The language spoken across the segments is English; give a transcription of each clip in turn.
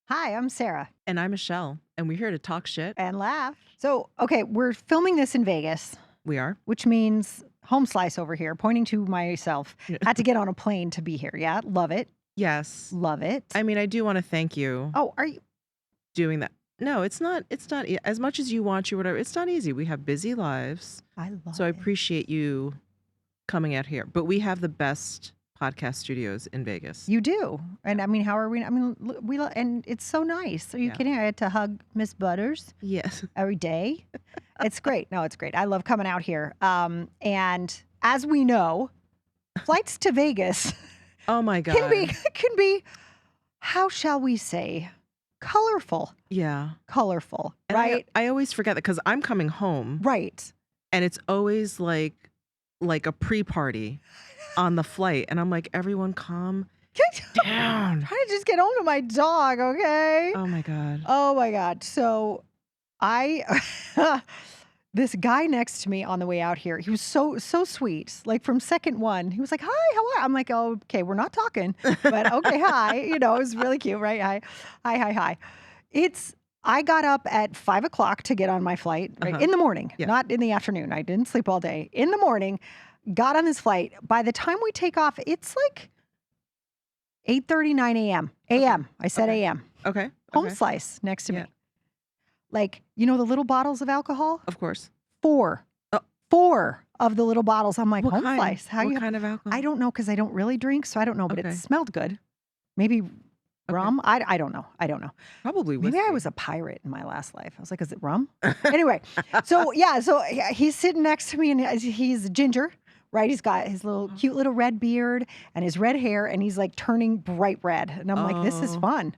Hi, I'm Sarah And I'm Michelle, and we're here to talk shit. and laugh. So, okay, we're filming this in Vegas, We are. which means home slice over here, pointing to myself. Had to get on a plane to be here. Yeah, love it. Yes. Love it. I mean, I do want to thank you Oh, are you? doing that. No, it's not. As much as you want to, whatever. It's not easy. We have busy lives. I love So I it. appreciate you coming out here. But we have the best podcast studios in Vegas. You do. And I mean, how are we? I mean, and it's so nice. Are you Yeah. kidding? I had to hug Miss Butters Yes. every day. It's great. No, it's great. I love coming out here. And as we know, flights to Vegas Oh my God. can be, how shall we say, colorful. Yeah. Colorful, And right? I always forget that because I'm coming home Right. and it's always like a pre-party on the flight. And I'm like, everyone calm down. Trying to just get home to my dog, okay? Oh my God. Oh my God. So this guy next to me on the way out here, he was so sweet. Like from second one, he was like, "Hi, how are you?" I'm like, "Oh, okay, we're not talking, but okay, hi." It was really cute, right? Hi. I got up at 5 o'clock to get on my flight, right? In the morning, Yeah. not in the afternoon. I didn't sleep all day. In the morning, got on this flight. By the time we take off, it's like 8:30, 9 a.m. A.m. I said Okay. a.m. Okay. Home Okay. slice next to Yeah. me. Like, the little bottles of alcohol? Of course. Four. Oh. 4 of the little bottles. I'm like, What home kind? slice. What kind of alcohol? I don't know because I don't really drink, so I don't know, but Okay. it smelled good. Maybe rum? I don't know. I don't know. Probably whiskey. Maybe I was a pirate in my last life. I was like, is it rum? Anyway, so he's sitting next to me and he's ginger, right? He's got his little cute little red beard and his red hair and he's like turning bright red. And I'm like, this is Oh. fun.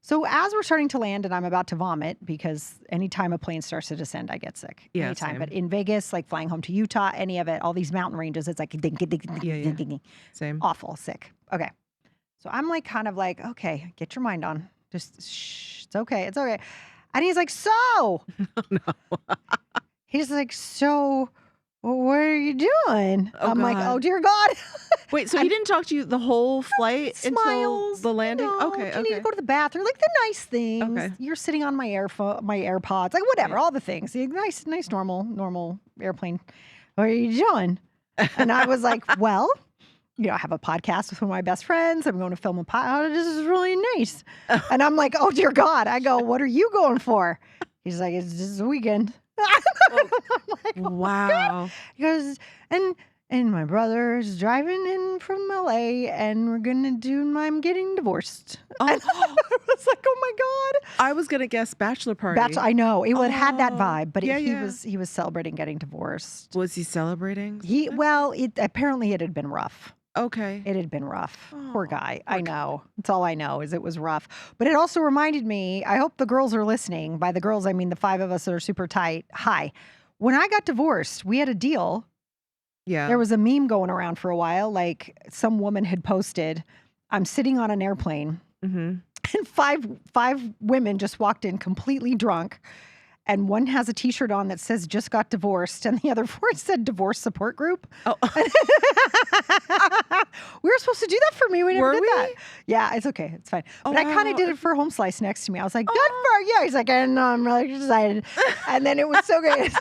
So as we're starting to land and I'm about to vomit because anytime a plane starts to descend, I get sick. Yeah, Anytime. same. But in Vegas, like flying home to Utah, any of it, all these mountain ranges, it's like ding, ding, ding, ding, Yeah, yeah. ding, ding, ding. Same. Awful, sick. Okay. So I'm like kind of like, okay, get your mind on. Just shh, it's okay. It's okay. And he's like, so he's like, so what are you doing? Oh, I'm like, God. oh dear God. Wait, so he didn't talk to you the whole flight until Smiles. the landing? No, Okay, do you need to okay. go to the bathroom? Like the nice things. Okay. You're sitting on my my AirPods, like whatever, Yeah. all the things. Nice, normal airplane. What are you doing? And I was like, well, I have a podcast with one of my best friends. I'm going to film a podcast. This is really nice. And I'm like, oh dear God. I go, what are you going for? He's like, it's just a weekend. I'm like, oh, Wow. he goes, and my brother is driving in from LA and we're gonna I'm getting divorced. And Oh, I was like, oh my God. I was gonna guess bachelor party. I know. It had that Oh, vibe, but yeah, he yeah. was celebrating getting divorced. Was he celebrating? Apparently it had been rough. Okay. It had been rough. Poor Oh, guy. poor I know. That's all I know is it was rough. But it also reminded me, I hope the girls are listening. By the girls, I mean the 5 of us that are super tight. Hi. When I got divorced, we had a deal. Yeah. There was a meme going around for a while. Like some woman had posted, I'm sitting on an airplane Mm-hmm. and five women just walked in completely drunk. And one has a t-shirt on that says just got divorced. And the other 4 said divorce support group. Oh. We were supposed to do that for me. We never Were did we? that. Yeah, it's okay. It's fine. Oh, But I kind wow. of did it for home slice next to me. I was like, good for you. He's like, I know, I'm really excited. And then it was so great.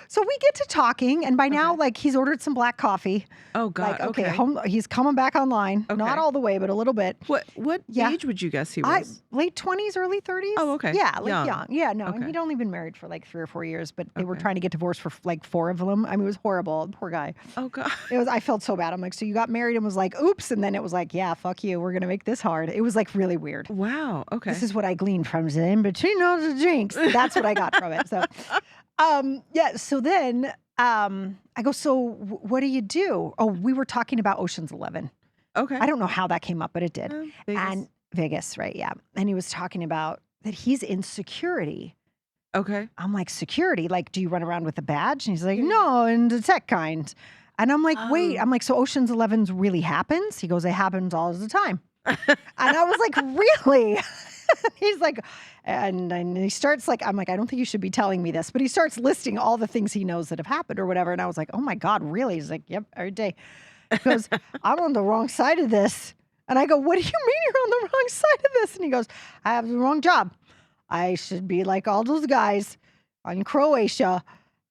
So we get to talking. And by now, Okay. like he's ordered some black coffee. Oh God. Like, okay. he's coming back online. Okay. Not all the way, but a little bit. What Yeah. age would you guess he was? Late 20s, early 30s. Oh, okay. Yeah, like Young. young. Yeah, no. And Okay. he'd only been married for like 3 or 4 years, but they were Okay. trying to get divorced for like 4 of them. I mean, it was horrible. Poor guy. Oh God. I felt so bad. I'm like, so you got married and was like, oops. And then it was like, yeah, fuck you. We're going to make this hard. It was like really weird. Wow. Okay. This is what I gleaned from the in between all the drinks. That's what I got from it. So, so then I go, so what do you do? Oh, we were talking about Ocean's 11. Okay. I don't know how that came up, but it did. Vegas. And Vegas, right? Yeah. And he was talking about that he's in security. Okay. I'm like, security? Like, do you run around with a badge? And he's like, no, in the tech kind. And I'm like, wait. I'm like, so Ocean's 11 really happens? He goes, it happens all the time. And I was like, really? He's like, and he starts like, I'm like, I don't think you should be telling me this, but he starts listing all the things he knows that have happened or whatever. And I was like, oh my God, really? He's like, yep, every day. He goes, I'm on the wrong side of this. And I go, what do you mean you're on the wrong side of this? And he goes, I have the wrong job. I should be like all those guys in Croatia.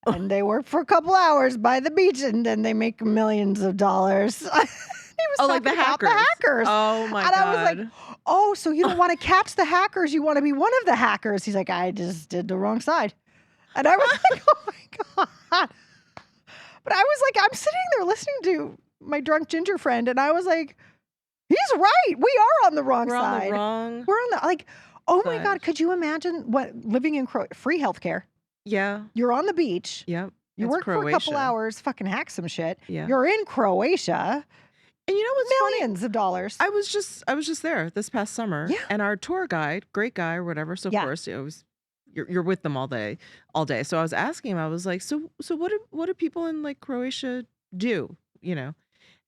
And they work for a couple hours by the beach and then they make millions of dollars. He was like the talking about the hackers. hackers. Oh my And I was God. like, oh, so you don't want to catch the hackers. You want to be one of the hackers. He's like, I just did the wrong side. And I was like, oh my God. But I was like, I'm sitting there listening to my drunk ginger friend. And I was like, he's right. We are on the wrong We're side. on the wrong. We're on the, like, oh my side. God. Could you imagine what living in free healthcare? Yeah. You're on the beach. Yep. You It's work for a couple Croatia. hours, fucking hack some shit. Yeah. You're in Croatia. And you know what's funny? Millions of dollars. I was just there this past summer. Yeah. And our tour guide, great guy or whatever. So of Yeah. course, it was you're with them all day. So I was asking him, I was like, so what do people in like Croatia do? You know?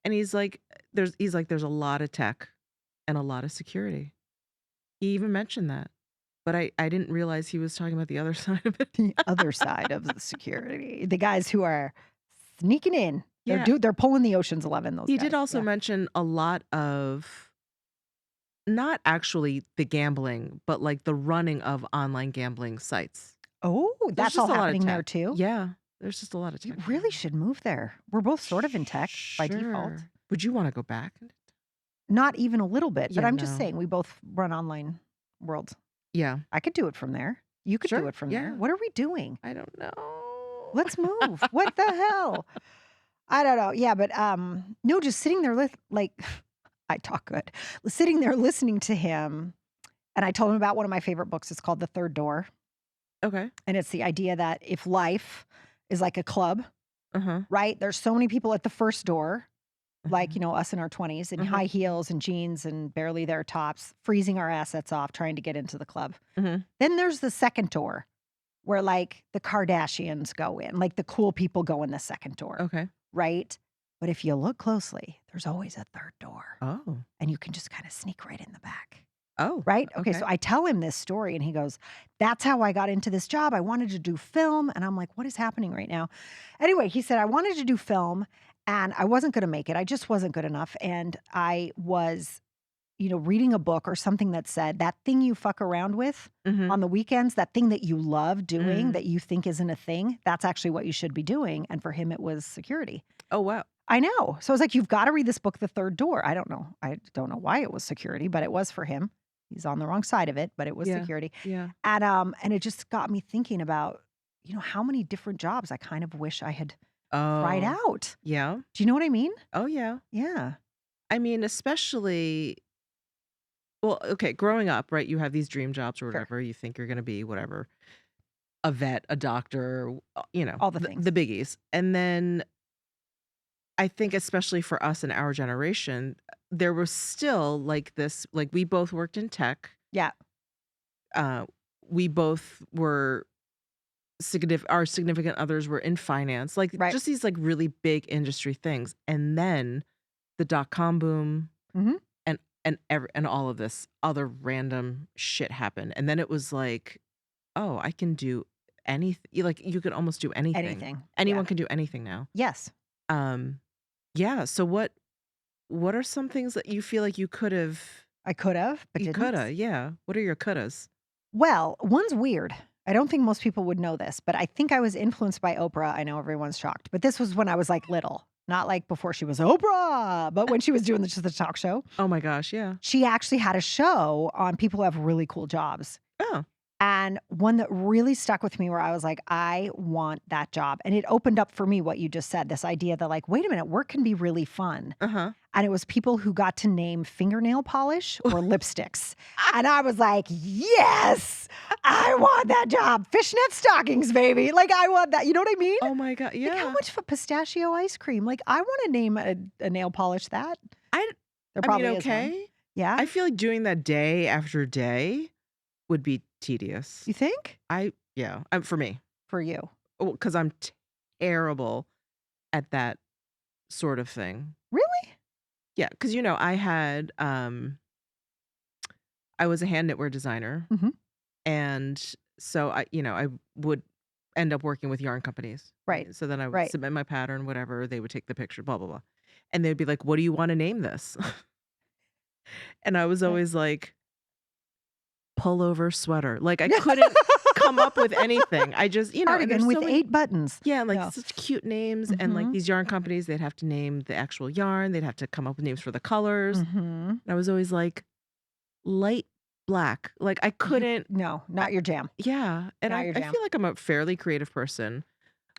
And he's like, there's a lot of tech and a lot of security. He even mentioned that. But I didn't realize he was talking about the other side of it. The other side of the security. The guys who are sneaking in. Yeah. They're pulling the Ocean's 11, those He guys. did also Yeah. mention a lot of not actually the gambling, but like the running of online gambling sites. Oh, that's all just a lot of happening there tech. too? Yeah, there's just a lot of You tech. really should move there. We're both sort of in tech by default. Sure. Would you want to go back? Not even a little bit, but Yeah, I'm just no. saying we both run online worlds. Yeah, I could do it from there. You could do Sure, it from yeah. there. What are we doing? I don't know. Let's move. What the hell? I don't know. Yeah, but no, just sitting there like I talk good. Sitting there listening to him, and I told him about one of my favorite books. It's called The Third Door, Okay. and it's the idea that if life is like a club, Uh-huh. right? There's so many people at the first door, like, Mhm. you know, us in our 20s in Mhm. high heels and jeans and barely their tops, freezing our assets off, trying to get into the club. Mhm. Then there's the second door where like the Kardashians go in, like the cool people go in the second door, Okay. right? But if you look closely, there's always a third door Oh. and you can just kind of sneak right in the back. Oh. Right? Okay, so I tell him this story and he goes, that's how I got into this job. I wanted to do film. And I'm like, what is happening right now? Anyway, he said, I wanted to do film and I wasn't going to make it. I just wasn't good enough. And I was, you know, reading a book or something that said that thing you fuck around with Mhm. on the weekends, that thing that you love doing Mm. that you think isn't a thing, that's actually what you should be doing. And for him, it was security. Oh, wow. I know. So I was like, you've got to read this book, The Third Door. I don't know. I don't know why it was security, but it was for him. He's on the wrong side of it, but it was Yeah. security. Yeah. And it just got me thinking about, you know, how many different jobs I kind of wish I had tried Oh. out. Yeah. Do you know what I mean? Oh, yeah. Yeah. I mean, especially, well, okay, growing up, right? You have these dream jobs or Sure. whatever. You think you're going to be whatever, a vet, a doctor, you know, All the things. the biggies. And then I think, especially for us in our generation, there was still like this, like we both worked in tech. Yeah. We both were our significant others were in finance, like Right. just these like really big industry things. And then the dot-com boom Mhm. and all of this other random shit happened. And then it was like, oh, I can do anything. Like you can almost do anything. Anything. Anyone Yeah. can do anything now. Yes. Yeah. So what are some things that you feel like you could have? I could have, but You didn't. coulda, yeah. What are your couldas? Well, one's weird. I don't think most people would know this, but I think I was influenced by Oprah. I know everyone's shocked, but this was when I was like little, not like before she was Oprah, but when she was doing just the talk show. Oh my gosh, yeah. She actually had a show on people who have really cool jobs. Oh, And one that really stuck with me where I was like, I want that job. And it opened up for me what you just said, this idea that like, wait a minute, work can be really fun. uh-huh. And it was people who got to name fingernail polish or lipsticks. And I was like, yes, I want that job. Fishnet stockings, baby. Like I want that. You know what I mean? Oh my God, Like yeah. how much for pistachio ice cream? Like I want to name a nail polish that. I There I probably mean, is one. okay. Yeah. I feel like doing that day after day would be tedious. You think? Yeah, for me. For you. Because I'm terrible at that sort of thing. Really? Yeah, because you know, I was a hand knitwear designer, Mhm. and so I would end up working with yarn companies. Right. So then I would Right. submit my pattern, whatever. They would take the picture, blah blah blah, and they'd be like, "What do you want to name this?" And I was Right. always like, pullover sweater. Like I couldn't come up with anything. I just, and Cardigan there's with so many, 8 buttons. yeah, like Yeah. such cute names. And like Mhm. these yarn companies, they'd have to name the actual yarn. They'd have to come up with names for the colors. Mhm. And I was always like, light black. Like I couldn't, No, I, not your jam. yeah. And Not I, your I jam. feel like I'm a fairly creative person,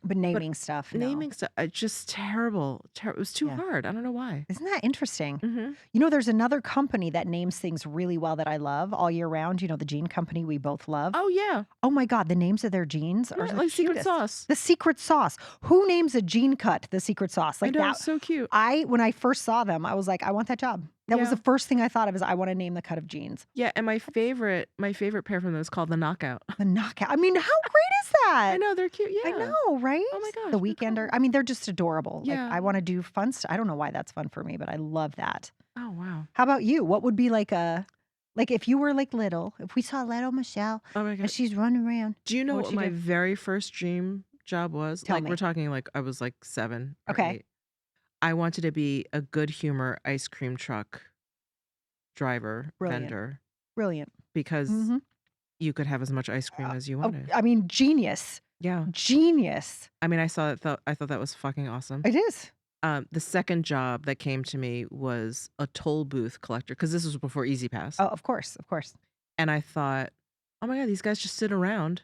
But but naming stuff, no. naming stuff, it's just terrible. It was too Yeah. hard. I don't know why. Isn't that interesting? Hmm. There's another company that names things really well that I love all year round. The jean company we both love. Oh, yeah. Oh my God, the names of their jeans are Right, the like secret cutest. sauce. The Secret Sauce. Who names a jean cut the Secret Sauce? I Like know. that. So cute. When I first saw them, I was like, I want that job. That was Yeah. the first thing I thought of is I want to name the cut of jeans. Yeah. And my favorite pair from them is called the Knockout. The knockout. I mean, how great is that? I know. They're cute. I Yeah. know, right? Oh my gosh. The they're Weekender. cool. I mean, they're just adorable. Like Yeah. I want to do fun stuff. I don't know why that's fun for me, but I love that. Oh, wow. How about you? What would be like if you were like little, if we saw little Michelle Oh my and God. she's running around, Do you know what what would she my do? very first dream job was? Tell Like, me. we're talking like I was like 7 or Okay. 8. I wanted to be a good humor ice cream truck driver, Brilliant. vendor, Brilliant. because Mm-hmm. you could have as much ice cream as you wanted. I mean, genius. Yeah. Genius. I mean, I thought that was fucking awesome. It is. The second job that came to me was a toll booth collector because this was before Easy Pass. Oh, of course. Of course. And I thought, oh my God, these guys just sit around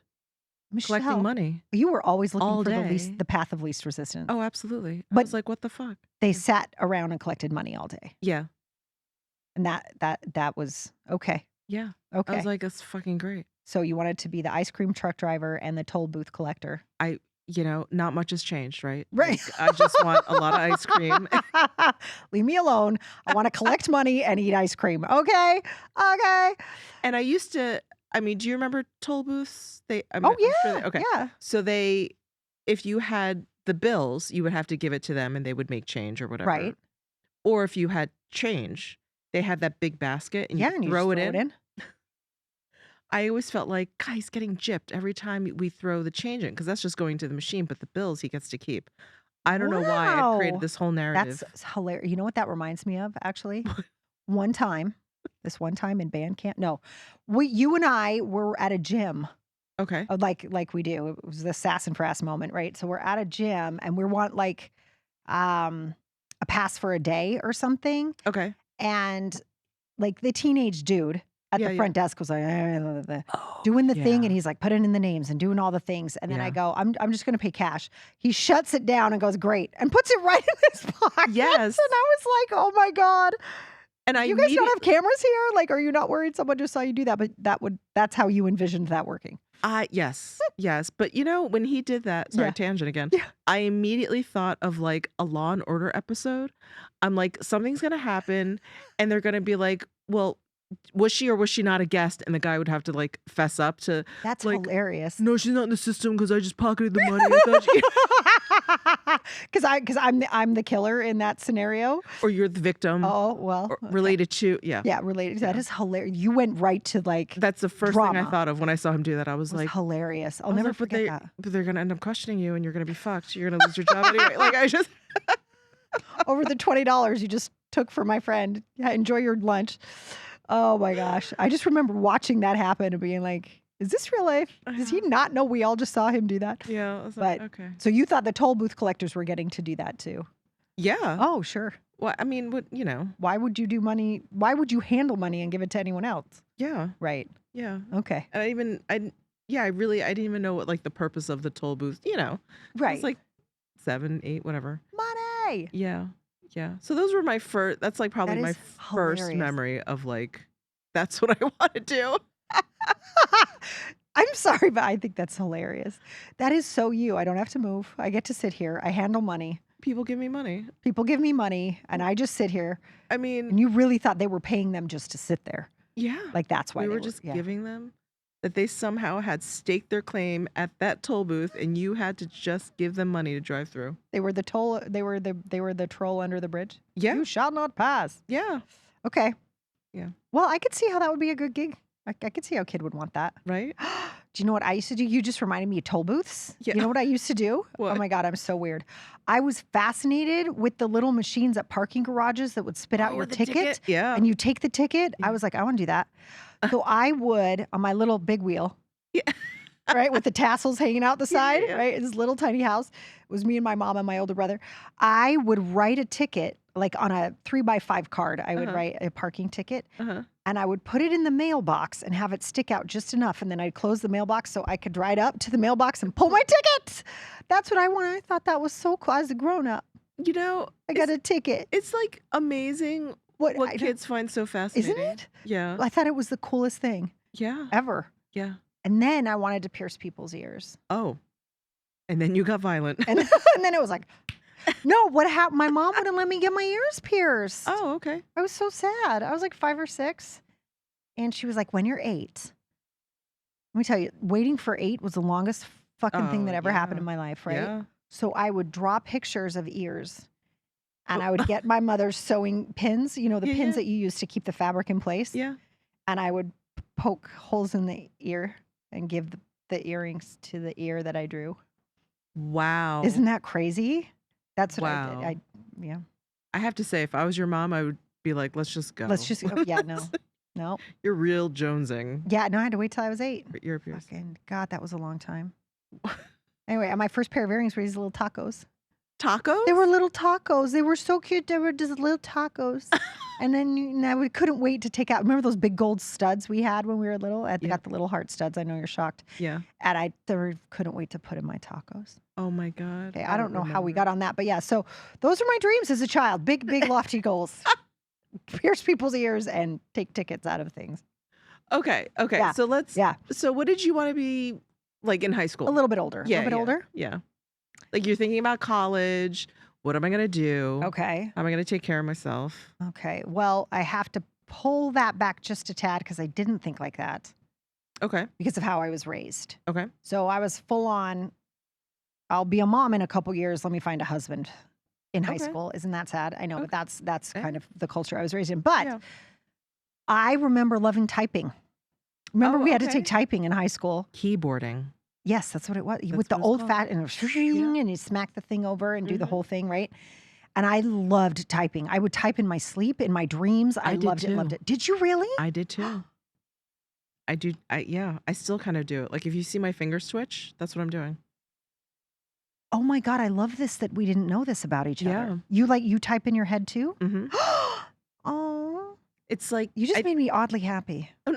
collecting Michelle, money you were always looking all for day. the path of least resistance. Oh, absolutely. I But was like, what the fuck? they sat around and collected money all day. Yeah. And that was okay. Yeah. I Okay. was like, that's fucking great. So you wanted to be the ice cream truck driver and the toll booth collector. Not much has changed, right? Right. Like, I just want a lot of ice cream. Leave me alone. I want to collect money and eat ice cream. Okay. Okay. And I used to, do you remember toll booths? Oh, I'm sure yeah. okay. Yeah. So if you had the bills, you would have to give it to them and they would make change or whatever. Right. Or if you had change, they had that big basket and you and you throw just it in. I always felt like, guys, getting gypped every time we throw the change in because that's just going to the machine, but the bills he gets to keep. I don't know why I created Wow. this whole narrative. That's hilarious. You know what that reminds me of, actually? One time in band camp. No, you and I were at a gym, Okay. like we do. It was the sass and frass moment, right? So we're at a gym and we want like a pass for a day or something. Okay. And like the teenage dude at Yeah, the yeah. front desk was like Oh, doing the thing, yeah. and he's like putting in the names and doing all the things. And then I Yeah. go, I'm just going to pay cash. He shuts it down and goes, great, and puts it right in his pocket. Yes. And I was like, oh my God. And I You guys don't immediately, have cameras here? Like, are you not worried someone just saw you do that? But that's how you envisioned that working. yes. But when he did that, sorry, Yeah. tangent again. Yeah. I immediately thought of like a Law and Order episode. I'm like, something's gonna happen, and they're gonna be like, well, was she or was she not a guest? And the guy would have to like fess up to, That's like, hilarious. no, she's not in the system because I just pocketed the money. I thought Because I'm the killer in that scenario. or you're the victim. Oh well, Or okay. related to, yeah. Yeah, related. That is hilarious. You went right to like That's the first thing I drama. thought of when I saw him do that. I was It was like, hilarious. I'll I was never like, forget that. but they're gonna end up questioning you, and you're gonna be fucked. You're gonna lose your job anyway. Like I just. Over the $20 you just took for my friend. Yeah, enjoy your lunch. Oh my gosh. I just remember watching that happen and being like, is this real life? Does he not know we all just saw him do that? Yeah. I was like, But okay. so you thought the toll booth collectors were getting to do that too? Yeah. Oh, sure. Well, I mean, Why would you do money? Why would you handle money and give it to anyone else? Yeah. Right. Yeah. Okay. And I didn't even know what like the purpose of the toll booth. Right. It's like 7, 8, whatever. money. Yeah. Yeah. So those were my first. That's like probably That my is first hilarious. memory of like, that's what I want to do. I'm sorry, but I think that's hilarious. That is so you. I don't have to move. I get to sit here. I handle money. People give me money. People give me money and I just sit here. I mean, And you really thought they were paying them just to sit there. yeah. Like that's why We they were just yeah. giving them that they somehow had staked their claim at that toll booth, and you had to just give them money to drive through. They were the troll under the bridge. Yeah. You shall not pass. Yeah. Okay. Yeah. Well, I could see how that would be a good gig. I could see how a kid would want that. Right. Do you know what I used to do? You just reminded me of toll booths. Yeah. You know what I used to do? What? Oh my God, I'm so weird. I was fascinated with the little machines at parking garages that would spit out Oh, your with the ticket. ticket? Yeah. And you take the ticket. I Yeah. was like, I want to do that. So I would, on my little big wheel, Yeah. right, with the tassels hanging out the side, Yeah. right? This little tiny house. It was me and my mom and my older brother. I would write a ticket, like on a 3x5 card. I would write a parking ticket. And I would put it in the mailbox and have it stick out just enough. And then I'd close the mailbox so I could ride up to the mailbox and pull my tickets. That's what I wanted. I thought that was so cool. As a grown up, You know, I got a ticket. it's like amazing What what kids find so fascinating. Isn't it? Yeah. I thought it was the coolest thing Yeah. ever. Yeah. And then I wanted to pierce people's ears. Oh. And then you got violent. And, and then it was like, no, what happened? My mom wouldn't let me get my ears pierced. Oh, okay. I was so sad. I was like 5 or 6. And she was like, when you're 8. Let me tell you, waiting for 8 was the longest fucking thing that ever happened in my life, right? Yeah. So I would draw pictures of ears. And I would get my mother's sewing pins, you know, the pins that you use to keep the fabric in place. Yeah. And I would poke holes in the ear and give the earrings to the ear that I drew. Wow. Isn't that crazy? That's what I Wow. did. Yeah. I have to say, if I was your mom, I would be like, let's just go. Let's just go. Yeah, no. You're real jonesing Yeah, no, I had to wait till I was 8. for ear piercing. Fucking God, that was a long time. Anyway, and my first pair of earrings were these little tacos. Tacos? They were little tacos. They were so cute. They were just little tacos. And then we couldn't wait to take out. Remember those big gold studs we had when we were little? I got the little heart studs. I know you're shocked. Yeah. And I couldn't wait to put in my tacos. Oh my God. Okay, I don't know how we got on that, but yeah. So those are my dreams as a child. Big, big, lofty goals. Pierce people's ears and take tickets out of things. Okay. Yeah. So let's. Yeah. So what did you want to be like in high school? A little bit older. Yeah. A little bit older. Yeah. Like you're thinking about college. What am I going to do? Okay. How am I going to take care of myself? Okay. Well, I have to pull that back just a tad because I didn't think like that Okay. because of how I was raised. Okay. So I was full on, I'll be a mom in a couple years. Let me find a husband in high Okay. school. Isn't that sad? I know, but that's Yeah. kind of the culture I was raised in. But Yeah. I remember loving typing. Remember Oh, we had to okay. take typing in high school. Keyboarding. Yes, that's what it was. That's With the what it's old called. fat and you smack the thing over and do the Mhm. whole thing, right? And I loved typing. I would type in my sleep, in my dreams. I did loved it, loved too. it. Did you really? I did too. I do. I still kind of do it. Like if you see my fingers twitch, that's what I'm doing. Oh my God, I love this that we didn't know this about each Yeah. other. You type in your head too? Mm-hmm. Oh, It's like you just I- made me oddly happy. I'm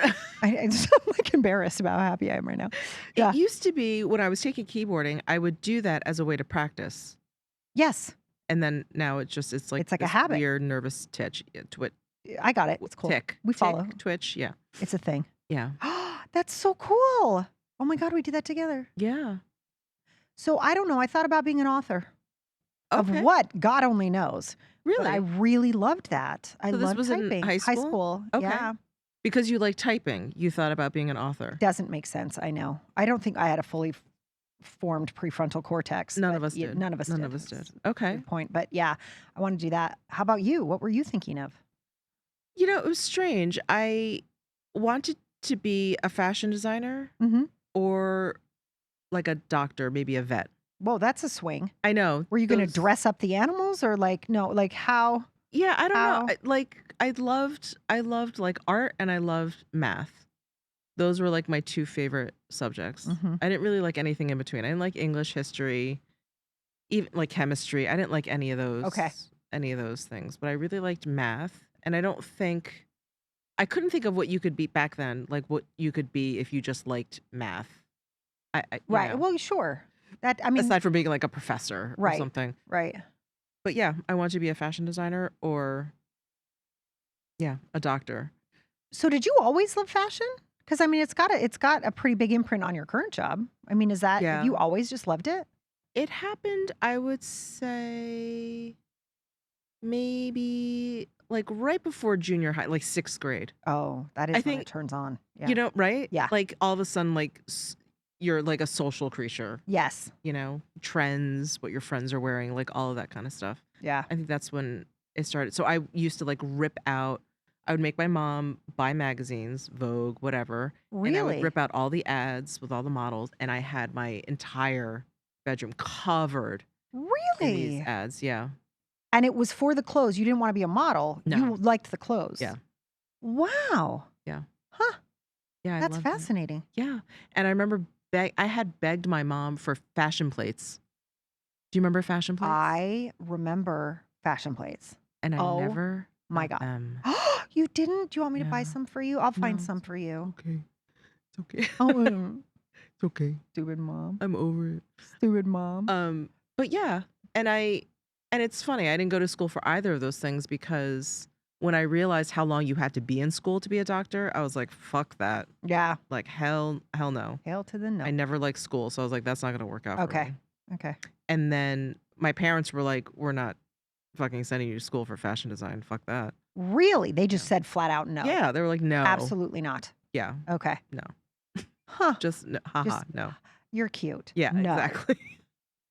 like embarrassed about how happy I am right now. Yeah. It used to be when I was taking keyboarding, I would do that as a way to practice. Yes, And then now it's like It's like a this habit. weird nervous I got it. It's cool. tick. We Tick, follow. twitch. Yeah. It's a thing. Yeah. That's so cool. Oh my God, we did that together. Yeah. So I don't know. I thought about being an author of Okay. what God only knows. Really? But I really loved that. I So this loved was in typing. high school? Okay. Yeah. Because you like typing, you thought about being an author. Doesn't make sense. I know. I don't think I had a fully formed prefrontal cortex. None but of us yeah, did. None of us None did. of us did. That's a Okay. good point. But yeah, I want to do that. How about you? What were you thinking of? You know, it was strange. I wanted to be a fashion designer Mm-hmm. or like a doctor, maybe a vet. Whoa, that's a swing. I know. Were you going to those- dress up the animals or like, no, like how? Yeah, I don't how- know. I loved like art and I loved math. Those were like my 2 favorite subjects. Mhm. I didn't really like anything in between. I didn't like English, history, even like chemistry. I didn't like any of those. Okay. Any of those things, but I really liked math. And I couldn't think of what you could be back then, like what you could be if you just liked math. You Right. know, Well, sure. That, I mean, aside from being like a professor or Right. something. right. But yeah, I want to be a fashion designer or a doctor. So did you always love fashion? Because I mean, it's got a pretty big imprint on your current job. I mean, have Yeah. you always just loved it? It happened, I would say, maybe like right before junior high, like 6th grade. Oh, that is I when think- it turns on. Yeah. You know, right? Yeah. Like all of a sudden, like you're like a social creature, Yes. you know, trends, what your friends are wearing, like all of that kind of stuff. Yeah. I think that's when it started. So I used to like rip out I would make my mom buy magazines, Vogue, whatever, and I would Really? rip out all the ads with all the models, and I had my entire bedroom covered in these Really? ads. Yeah. And it was for the clothes. You didn't want to be a model. No. You liked the clothes. Yeah. Wow. Yeah. Huh. Yeah, I That's loved it. fascinating. Yeah. And I remember I had begged my mom for fashion plates. Do you remember fashion plates? I remember fashion plates. And I Oh never my got God. them. You didn't? Do you want me to buy Yeah. some for you? I'll find No, some for you. okay. It's okay. Oh, It's okay. stupid mom. I'm over it. Stupid mom. But yeah, and it's funny, I didn't go to school for either of those things because when I realized how long you had to be in school to be a doctor, I was like, fuck that. Yeah. Like hell no. Hail to the no. I never liked school, so I was like, that's not gonna work out for Okay. me. Okay. And then my parents were like, we're not fucking sending you to school for fashion design. Fuck that. Really? They just said flat out no. Yeah, they were like, no. Absolutely not. Yeah, Okay. no. Huh. Just no, haha, no. You're cute. Yeah, No. exactly.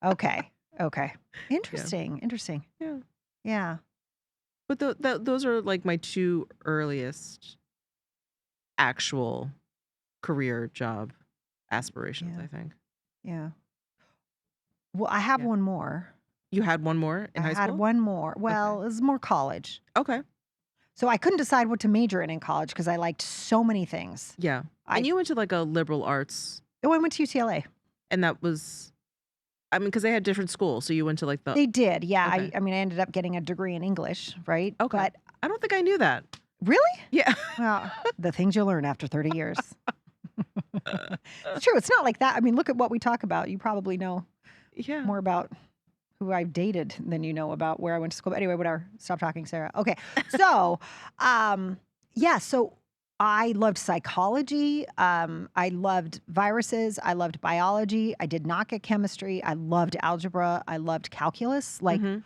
Okay. Okay. Interesting. Interesting. Yeah. Yeah. But those are like my two earliest actual career job aspirations, Yeah. I think. Yeah. Well, I have Yeah. one more. You had one more in I high had school? one more. Well, it was more college. Okay. So I couldn't decide what to major in college because I liked so many things. Yeah. I And you went to like a liberal arts, I went to UCLA. and that was, I mean, because they had different schools. So you went to like the, They did. Yeah. Okay. I mean, I ended up getting a degree in English, right? Okay. But I don't think I knew that. really? Yeah. Well, the things you learn after 30 years. It's true. It's not like that. I mean, look at what we talk about. You probably know Yeah. more about who I've dated than you know about where I went to school. But anyway, whatever. Stop talking, Sarah. Okay. So, yeah. So I loved psychology. I loved viruses. I loved biology. I did not get chemistry. I loved algebra. I loved calculus. Like, Mhm.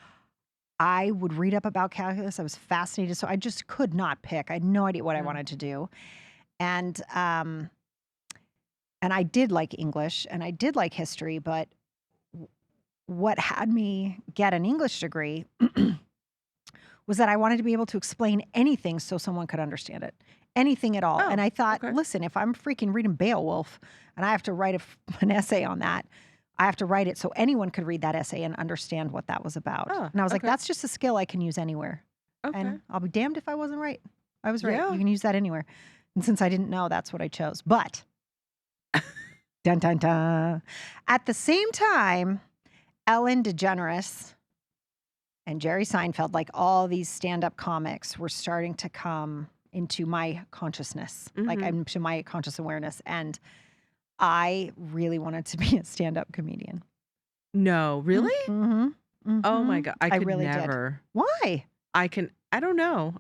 I would read up about calculus. I was fascinated. So I just could not pick. I had no idea what I Yeah. wanted to do. And I did like English and I did like history, but what had me get an English degree was that I wanted to be able to explain anything so someone could understand it. Anything at all. Oh, And I thought, okay. listen, if I'm freaking reading Beowulf and I have to write an essay on that, I have to write it so anyone could read that essay and understand what that was about. Ah, And I was like, okay. that's just a skill I can use anywhere. Okay. And I'll be damned if I wasn't right. I was right. Yeah. You can use that anywhere. And since I didn't know, that's what I chose. But dun dun dun. At the same time, Ellen DeGeneres and Jerry Seinfeld, like all these stand-up comics, were starting to come into my consciousness, like Mhm. into my conscious awareness. And I really wanted to be a stand-up comedian. No, really? Mm-hmm. Oh my God. I could really never. did. Why? I don't know.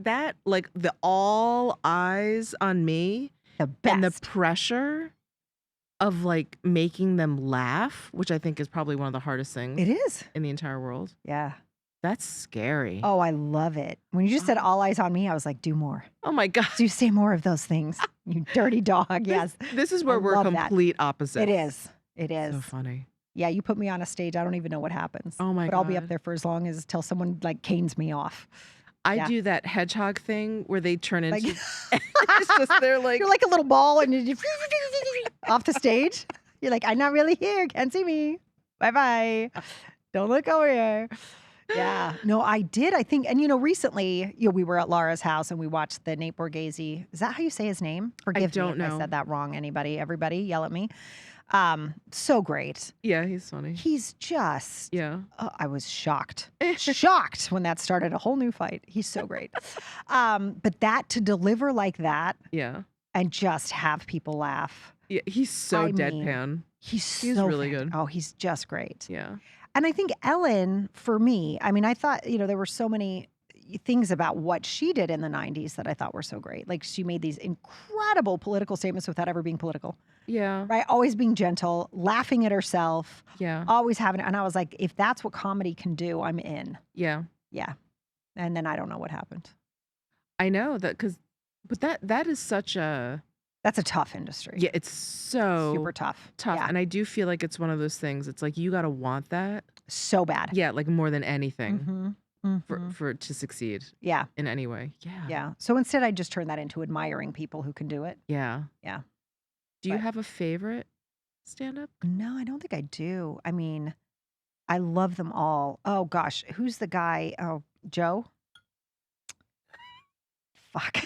That like the all eyes on me The best. and the pressure of like making them laugh, which I think is probably one of the hardest things It is. in the entire world. Yeah. That's scary. Oh, I love it. When you just said all eyes on me, I was like, do more. Oh my God. Do say more of those things, you dirty dog. Yes. This is where I we're love that. complete opposites. It is. It is. So funny. Yeah, you put me on a stage, I don't even know what happens. Oh my But I'll be up God. there for as long as till someone like canes me off. I Yeah. do that hedgehog thing where they turn Like into it's just they're like you're like a little ball and you off the stage. You're like, I'm not really here. Can't see me. Bye-bye. Don't look over here. Yeah. No, I did. I think, and recently, we were at Laura's house and we watched the Nate Borghese. Is that how you say his name? Forgive don't me if I know. said that wrong. Everybody, yell at me. So great. Yeah, he's funny. He's just. Yeah. I was shocked when that started a whole new fight. He's so great. But that to deliver like that Yeah. and just have people laugh. Yeah, he's so I mean, deadpan. He's He's so really good. Oh, he's just great. Yeah. And I think Ellen, for me, I mean, I thought, there were so many things about what she did in the 90s that I thought were so great. Like she made these incredible political statements without ever being political, Yeah. right? Always being gentle, laughing at herself, Yeah. always having it. And I was like, if that's what comedy can do, I'm in. Yeah. Yeah. And then I don't know what happened. I know that but that is such a That's a tough industry. yeah, it's so Super tough. tough. Yeah. And I do feel like it's one of those things. It's like you gotta want that. So bad. Yeah, like more than anything. Mm-hmm. for it to succeed Yeah. in any way. Yeah. Yeah. So instead, I just turn that into admiring people who can do it. Yeah. Yeah. Do you But have a favorite stand-up? no, I don't think I do. I mean, I love them all. Oh gosh, who's the guy? Oh, Joe. Fuck,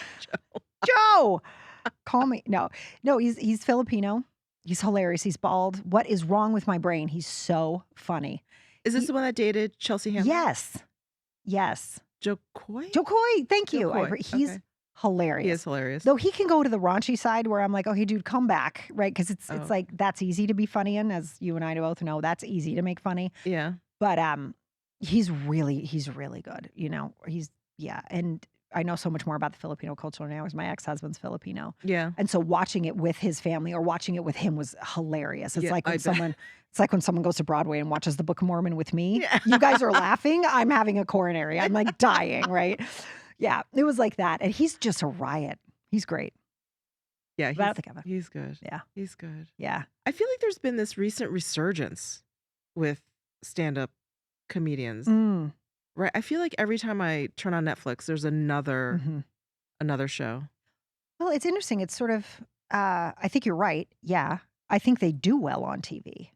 Joe. Call me. No, no, he's Filipino. He's hilarious. He's bald. What is wrong with my brain? He's so funny. Is this He, the one that dated Chelsea Handler? yes, yes. Joe Coy? Joe Coy. Thank Joe you. Coy. He's Okay. hilarious. He is hilarious. Though he can go to the raunchy side where I'm like, oh, hey, dude, come back, right? Because it's Oh. like that's easy to be funny in, as you and I both know. That's easy to make funny. Yeah. But he's really good. You know, and I know so much more about the Filipino culture now, as my ex-husband's Filipino. Yeah. And so watching it with his family or watching it with him was hilarious. It's Yeah, like I when bet. it's like when someone goes to Broadway and watches the Book of Mormon with me. Yeah. You guys are laughing. I'm having a coronary. I'm like dying, right? Yeah, it was like that. And he's just a riot. He's great. Yeah, But I don't think I've he's good. Yeah. He's good. Yeah. I feel like there's been this recent resurgence with stand-up comedians. Mm. Right? I feel like every time I turn on Netflix, there's another show. Well, it's interesting. It's sort of I think you're right. Yeah. I think they do well on TV.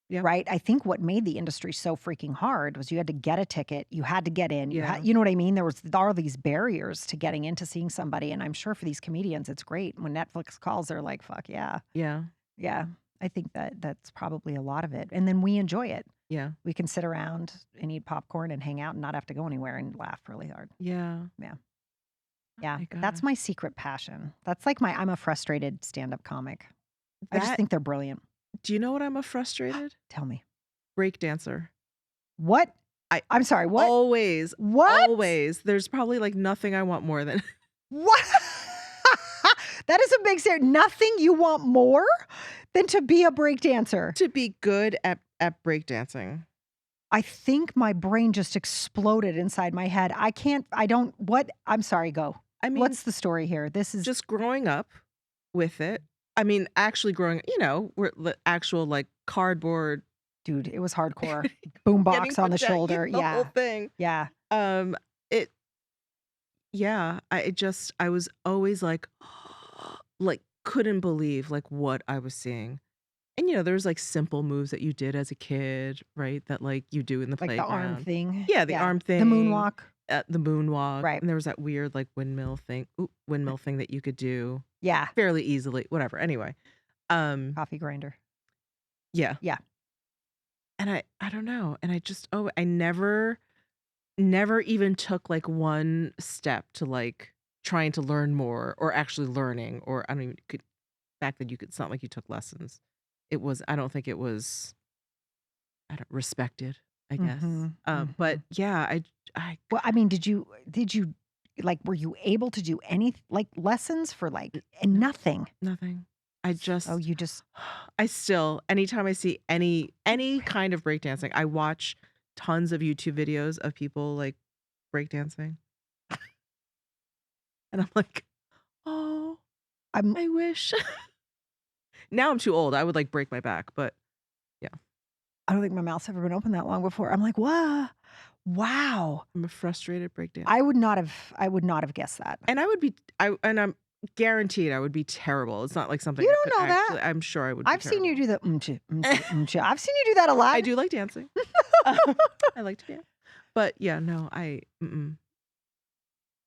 Yeah. Right. I think what made the industry so freaking hard was you had to get a ticket. You had to get in. Yeah. You know what I mean? There are these barriers to getting into seeing somebody. And I'm sure for these comedians, it's great. When Netflix calls, they're like, fuck yeah. Yeah. Yeah. I think that's probably a lot of it. And then we enjoy it. Yeah. We can sit around and eat popcorn and hang out and not have to go anywhere and laugh really hard. Yeah. Yeah. Oh Yeah. my But that's gosh. my secret passion. That's like I'm a frustrated stand-up comic. I just That think they're brilliant. Do you know what I'm a frustrated? Tell me. Break dancer. What? I'm sorry, what? Always. What? Always. There's probably like nothing I want more than What? That is a big statement. Nothing you want more than to be a break dancer. to be good at breakdancing. I think my brain just exploded inside my head. I'm sorry, go. I mean, What's the story here? This is just growing up with it. I mean, actually growing, we're actual like cardboard dude, it was hardcore. getting Boombox on the project- shoulder. the whole Yeah. thing. Yeah. I was always like couldn't believe like what I was seeing. And there's like simple moves that you did as a kid, right? That like you do in the Like the playground. arm thing. Yeah, the arm thing. The moonwalk. The moonwalk. Right. And there was that weird like windmill thing that you could do Yeah. fairly easily. Whatever. Anyway. Coffee grinder. Yeah. Yeah. And I don't know. And I never even took like one step to like trying to learn more or actually learning, or I don't even fact that it's not like you took lessons. I don't think it was respected, I guess. But yeah, Well, I mean, did you like, were you able to do any like lessons for like nothing? nothing. Oh, you just I still, anytime I see any kind of breakdancing, I watch tons of YouTube videos of people like breakdancing. And I'm like, oh, I wish. Now I'm too old. I would like break my back, but I don't think my mouth's ever been open that long before. I'm like, wow. I'm a frustrated breakdancer. I would not have guessed that. And I'm guaranteed I would be terrible. It's not like something You I don't could know that. actually, I'm sure I would be I've seen you terrible. do the I've seen you do that a lot. I do like dancing. I like to dance. But yeah, no,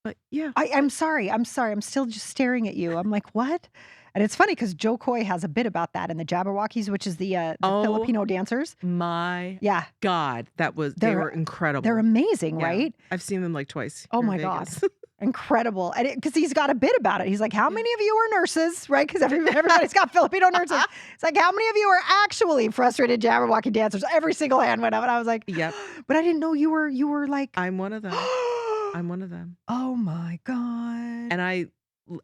But yeah. I'm sorry. I'm still just staring at you. I'm like, what? And it's funny because Joe Coy has a bit about that in the Jabberwockies, which is the Oh. Filipino dancers. My Yeah, God, they They're- were incredible. they're amazing, Yeah. right? I've seen them like twice. Oh here my in God. Vegas. Incredible. And because he's got a bit about it. He's like, how many of you are nurses, right? Because everybody's got Filipino nurses. It's like, how many of you are actually frustrated Jabberwocky dancers? Every single hand went up. And I was like, Yep. but I didn't know you were like, I'm one of them. I'm one of them. oh my God. And I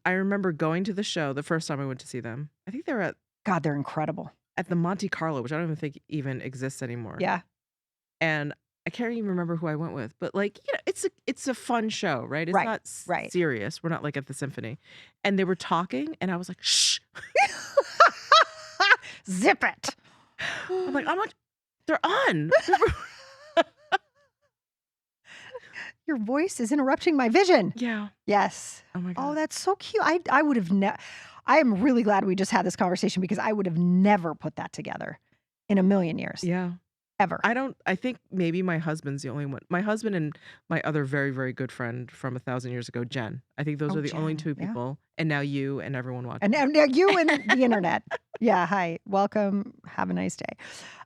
remember going to the show the first time I went to see them. I think they were God, they're incredible. at the Monte Carlo, which I don't even think even exists anymore. Yeah. And I can't even remember who I went with, but like, it's a fun show, right? It's Right, not right. serious. We're not like at the symphony. And they were talking and I was like, shh. Zip it. I'm like, they're on. your voice is interrupting my vision. Yeah. Yes. Oh my Oh, God. that's so cute. I would have never. I am really glad we just had this conversation because I would have never put that together in a million years. Yeah. Ever. I think maybe my husband's the only one. My husband and my other very, very good friend from 1,000 years ago, Jen. I think those Oh, are the only Jen. two Yeah. people. And now you and everyone watching. And now you and the internet. Yeah. Hi. Welcome. Have a nice day.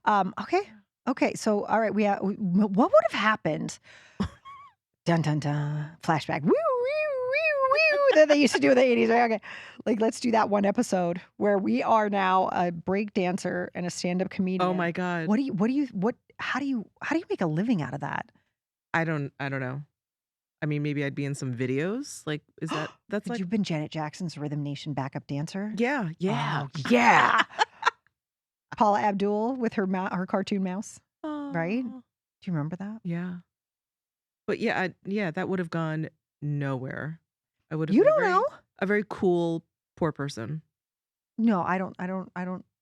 Okay. Okay. So, all right. What would have happened? Dun dun dun. Flashback. Woo woo woo woo. That they used to do in the 80s. Right? Okay. Like, let's do that one episode where we are now a break dancer and a stand-up comedian. Oh my God. How do you make a living out of that? I don't know. I mean, maybe I'd be in some videos. Like, that's like, You've been Janet Jackson's Rhythm Nation backup dancer? yeah. Oh, yeah. Paula Abdul with her cartoon mouse, right? Do Oh, you remember that? yeah. But yeah, that would have gone nowhere. I would have You been don't know? a very cool poor person. No, I don't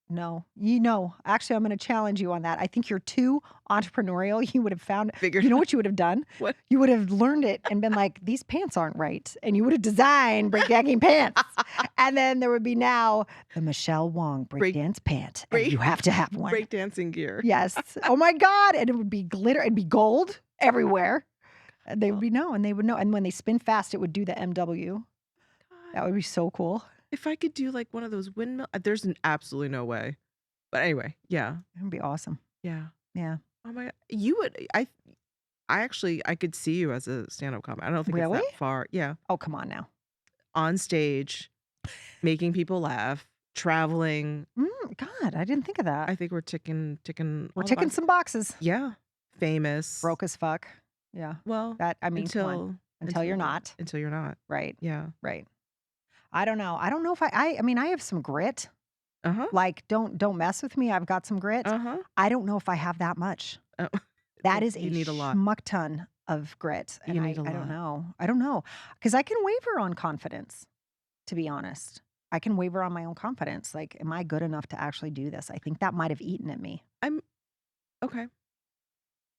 know. Actually, I'm going to challenge you on that. I think you're too entrepreneurial. You would have found, Figured you know what you would have done? What? You would have learned it and been like, these pants aren't right. And you would have designed breakdancing pants. And then there would be now the Michelle Wong breakdance pant. And you have to have one. Breakdancing gear. Yes. Oh my God. And it would be glitter. It'd be gold everywhere. And they would be and they would know. And when they spin fast, it would do the MW. God. That would be so cool. If I could do like one of those windmill, there's absolutely no way. But anyway, yeah. It would be awesome. Yeah. Yeah. Oh my God. You would, I could see you as a stand-up comic. I don't think it's Really? that far. Yeah. Oh, come on now. On stage, making people laugh, traveling. God, I didn't think of that. I think we're ticking. We're ticking some boxes. Yeah. Famous. Broke as fuck. Yeah. Well, That, I mean, come on. Until you're not. Until you're not. Right. Yeah. Right. I don't know. I don't know if I mean, I have some grit. Uh-huh. Like, don't mess with me. I've got some grit. Uh-huh. I don't know if I have that much. Oh. That is You need a lot. schmuck ton of grit. And You need a I don't lot. know. I don't know. Because I can waver on confidence, to be honest. I can waver on my own confidence. Like, am I good enough to actually do this? I think that might have eaten at me. Okay.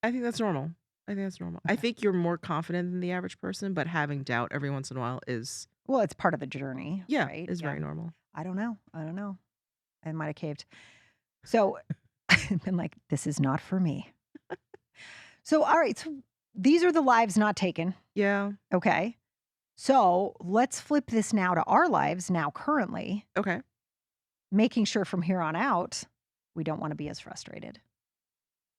I think that's normal. I think you're more confident than the average person, but having doubt every once in a while is, Well, it's part of the journey. yeah, Right? is very normal. I don't know. I might have caved. So I've been like, this is not for me. So, all right. So these are the lives not taken. Yeah. Okay. So let's flip this now to our lives now currently, Okay. making sure from here on out, we don't want to be as frustrated.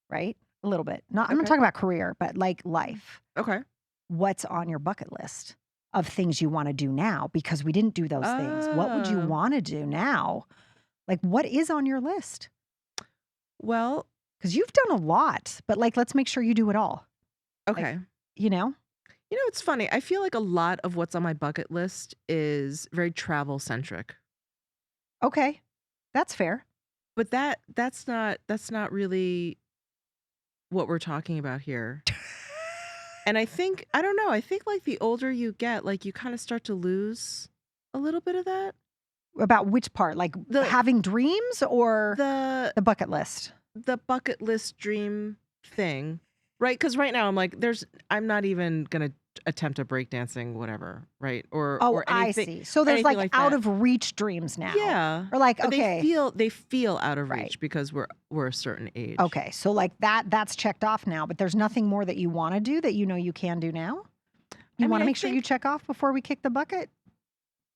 Right? A little bit. I'm not Okay. talking about career, but like life. Okay. What's on your bucket list of things you want to do now? Because we didn't do those things. What would you Oh. want to do now? Like, what is on your list? Well, Because you've done a lot, but like, let's make sure you do it all. okay. You know? It's funny. I feel like a lot of what's on my bucket list is very travel centric. Okay. That's fair. But that's not really what we're talking about here. And I don't know, I think like the older you get, like you kind of start to lose a little bit of that. About which part? Like having dreams or The the bucket list? the bucket list dream thing. Right? Because right now I'm like, I'm not even gonna attempt a breakdancing, whatever, right? Or I anything. see. So there's anything like like out that. of reach dreams now. Yeah. Or like, But okay. they feel out of Right. reach because we're a certain age. Okay. So like that's checked off now, but there's nothing more that you want to do that you can do now? You want to make sure you check off before we kick the bucket?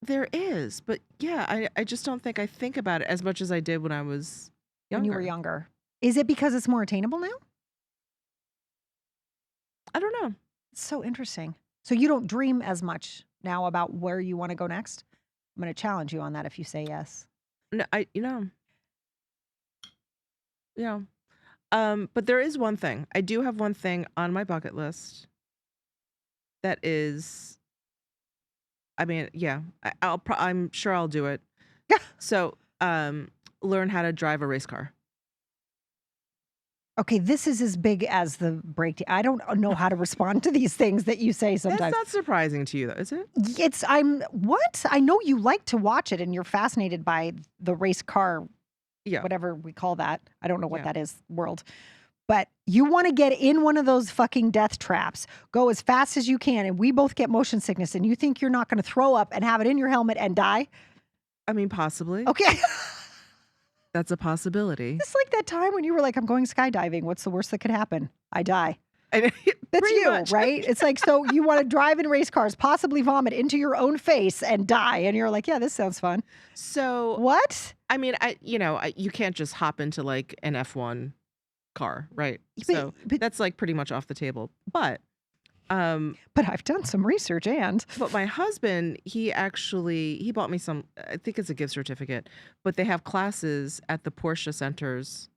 There is, but yeah, I just don't think I think about it as much as I did when I was younger. When you were younger. Is it because it's more attainable now? I don't know. It's so interesting. So you don't dream as much now about where you want to go next? I'm going to challenge you on that if you say yes. No, yeah. But there is one thing. I do have one thing on my bucket list that is, I mean, yeah, I'm sure I'll do it. Yeah. So, learn how to drive a race car. Okay, this is as big as the break. I don't know how to respond to these things that you say sometimes. That's not surprising to you, though, is it? What? I know you like to watch it and you're fascinated by the race car, Yeah. whatever we call that. I don't know what Yeah. that is, world. but you want to get in one of those fucking death traps, go as fast as you can, and we both get motion sickness, and you think you're not going to throw up and have it in your helmet and die? I mean, possibly. Okay. That's a possibility. It's like that time when you were like, I'm going skydiving. What's the worst that could happen? I die. That's Pretty you, much. right? It's like, so you want to drive in race cars, possibly vomit into your own face and die. And you're like, yeah, this sounds fun. So, What? I mean, you can't just hop into like an F1 car, right? So But that's like pretty much off the table. But I've done some research and but my husband, he bought me some, I think it's a gift certificate, but they have classes at the Porsche centers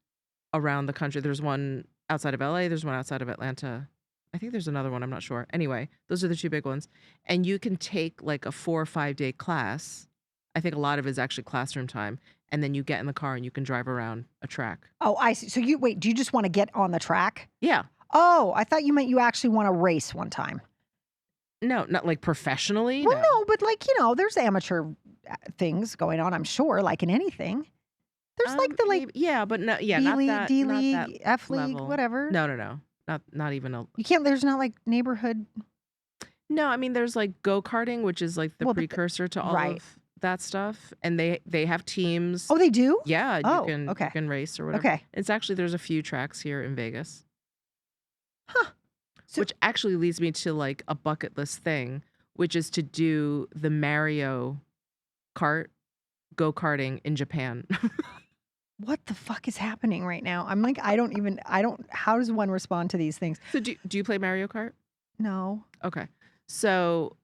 around the country. There's one outside of LA, there's one outside of Atlanta. I think there's another one, I'm not sure. Anyway, those are the two big ones. And you can take like a 4 or 5 day class. I think a lot of it is actually classroom time. And then you get in the car and you can drive around a track. oh, I see. So do you just want to get on the track? Yeah. Oh, I thought you meant you actually want to race one time. No, not like professionally. Well, no, but like, there's amateur things going on, I'm sure, like in anything. There's like the maybe, yeah, but no, yeah, B not League, that, D not League, that F League, level. whatever. No, not even a. You can't, there's not like neighborhood. No, I mean there's like go-karting, which is like the Well, but precursor to all right. of that stuff, and they have teams. Oh, they do? Yeah, Oh, you okay. can race or whatever. Okay. It's actually there's a few tracks here in Vegas. Huh. So- Which actually leads me to like a bucket list thing, which is to do the Mario Kart go-karting in Japan. What the fuck is happening right now? I'm like, how does one respond to these things? So do you play Mario Kart? No. Okay. So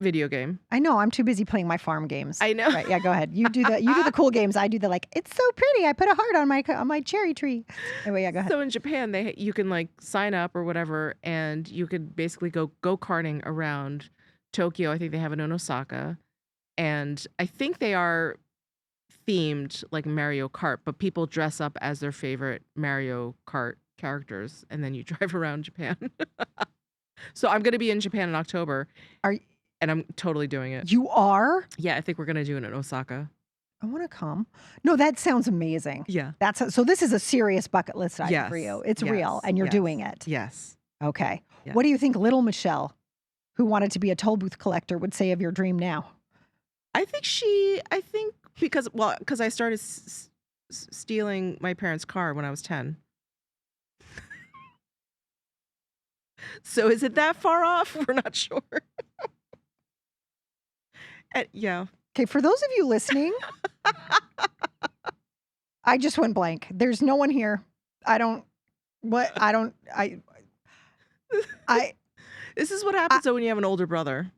video game. I know, I'm too busy playing my farm games. I know. Right, yeah, go ahead. You do the cool games. I do the like, it's so pretty. I put a heart on my cherry tree. Anyway, yeah, go ahead. So in Japan, you can like sign up or whatever, and you could basically go karting around Tokyo. I think they have it in Osaka, and I think they are themed like Mario Kart, but people dress up as their favorite Mario Kart characters, and then you drive around Japan. So I'm gonna be in Japan in October, and I'm totally doing it. You are? Yeah, I think we're gonna do it in Osaka. I want to come. No, that sounds amazing. Yeah. So this is a serious bucket list item Yes. for you. It's Yes. real, and you're Yes. doing it. Yes. Okay. Yeah. What do you think little Michele, who wanted to be a toll booth collector, would say of your dream now? I think because I started stealing my parents' car when I was 10. So is it that far off? We're not sure. Yeah. Okay, for those of you listening, I just went blank. There's no one here. This is what happens though when you have an older brother.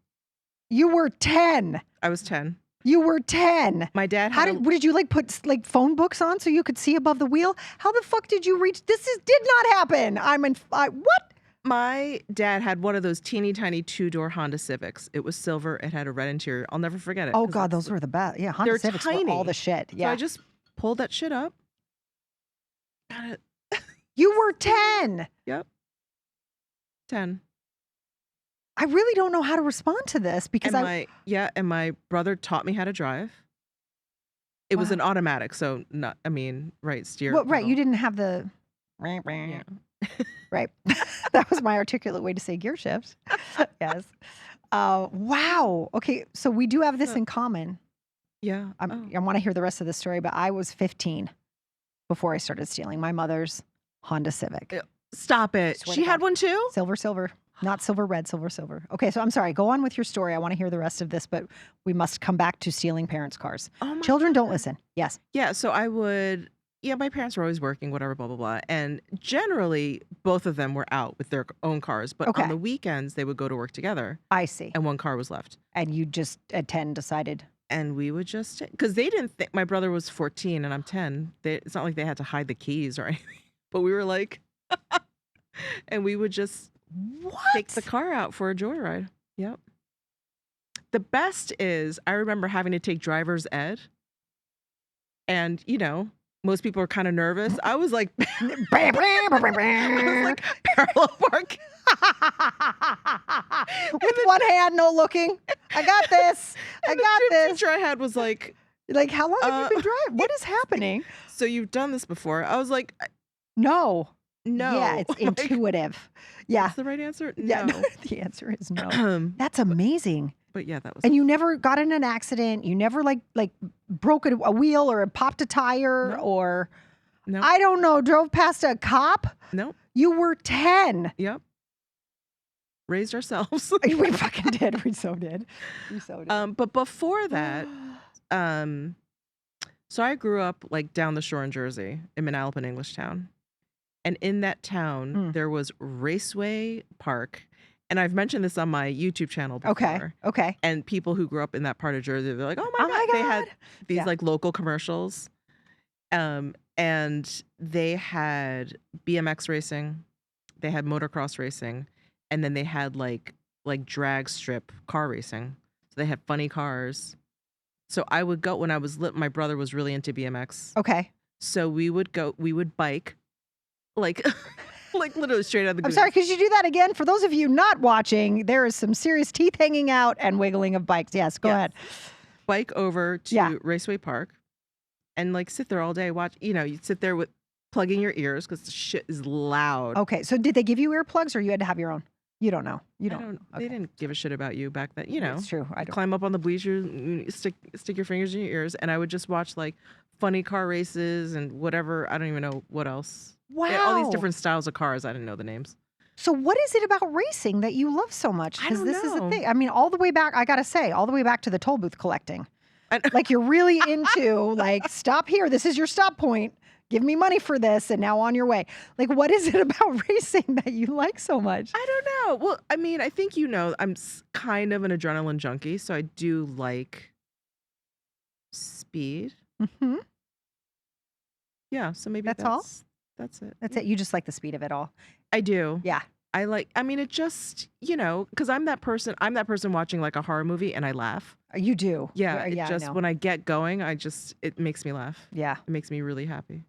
You were 10. I was 10. You were 10. My dad What did you like put like phone books on so you could see above the wheel? How the fuck did you reach? Did not happen. What? My dad had one of those teeny tiny 2-door Honda Civics. It was silver. It had a red interior. I'll never forget it. Oh 'cause God, it's- those were the best. Yeah, Honda they're Civics were all tiny. the shit. So Yeah. I just pulled that shit up. Got it. You were 10. Yep. 10. I really don't know how to respond to this because And my brother taught me how to drive. It was Wow. an automatic, so steer. well, right, pedal. you didn't have the Yeah. right. That was my articulate way to say gear shift. Yes. Wow. Okay, so we do have this in common. Yeah. I want to hear the rest of the story, but I was 15 before I started stealing my mother's Honda Civic. Stop it. Swear She to had God. one too? Silver, not silver, red, silver. Okay, so I'm sorry. Go on with your story. I want to hear the rest of this, but we must come back to stealing parents' cars. Oh my Children don't God. listen. Yes. Yeah, so my parents were always working, whatever, blah, blah, blah. And generally, both of them were out with their own cars. But Okay. on the weekends, they would go to work together, I see. and one car was left. And you just at 10 decided. And we would just, because they didn't think, my brother was 14 and I'm 10. It's not like they had to hide the keys or anything. But we were like, and we would just What? take the car out for a joyride. Yep. The best is, I remember having to take driver's ed. And, most people are kind of nervous. I was like, parallel park. With one hand, no looking. I got this. I And the got gym this. teacher I had was like, How long have you been driving? What is happening? so you've done this before? I was like, No. Yeah, No. it's Like, intuitive. Yeah. what's the right answer? Yeah, no, No. the answer is no. That's amazing. But yeah, that was And you never got in an accident. You never like broke a wheel or popped a tire no, or no, I don't know, drove past a cop. no. You were 10. Yep. Raised ourselves. We fucking did. We so did. We so did. But before that, so I grew up like down the shore in Jersey, in Manalapan, Englishtown. And in that town, there was Raceway Park. And I've mentioned this on my YouTube channel before. Okay. And people who grew up in that part of Jersey, they're like, oh my Oh God. my They had God. these Yeah. like local commercials. And they had BMX racing, they had motocross racing, and then they had like drag strip car racing. So they had funny cars. So I would go when I was my brother was really into BMX. Okay. So we would bike like like literally straight out of the I'm goose. sorry, could you do that again? For those of you not watching, there is some serious teeth hanging out and wiggling of bikes. Yes, go ahead. Bike over to Yeah. Raceway Park and like sit there all day, watch, you'd sit there with plugging your ears because the shit is loud. Okay, so did they give you earplugs or you had to have your own? You don't know. You don't. They Okay. didn't give a shit about you back then. It's true. I You don't. climb up on the bleachers, stick your fingers in your ears, and I would just watch like funny car races and whatever. I don't even know what else. Wow. They had all these different styles of cars. I didn't know the names. So what is it about racing that you love so much? I Because don't this is the know. thing. I mean, all the way back, I gotta say, all the way back to the toll booth collecting. Like you're really into like, stop here. This is your stop point. Give me money for this and now on your way. Like, what is it about racing that you like so much? I don't know. Well, I mean, I think I'm kind of an adrenaline junkie, so I do like speed. Mm-hmm. Yeah, so maybe That's all? That's it. That's it. You just like the speed of it all. I do. Yeah. I mean, it just, because I'm that person watching like a horror movie and I laugh. You do. Yeah, no. when I get going, it makes me laugh. Yeah. It makes me really happy.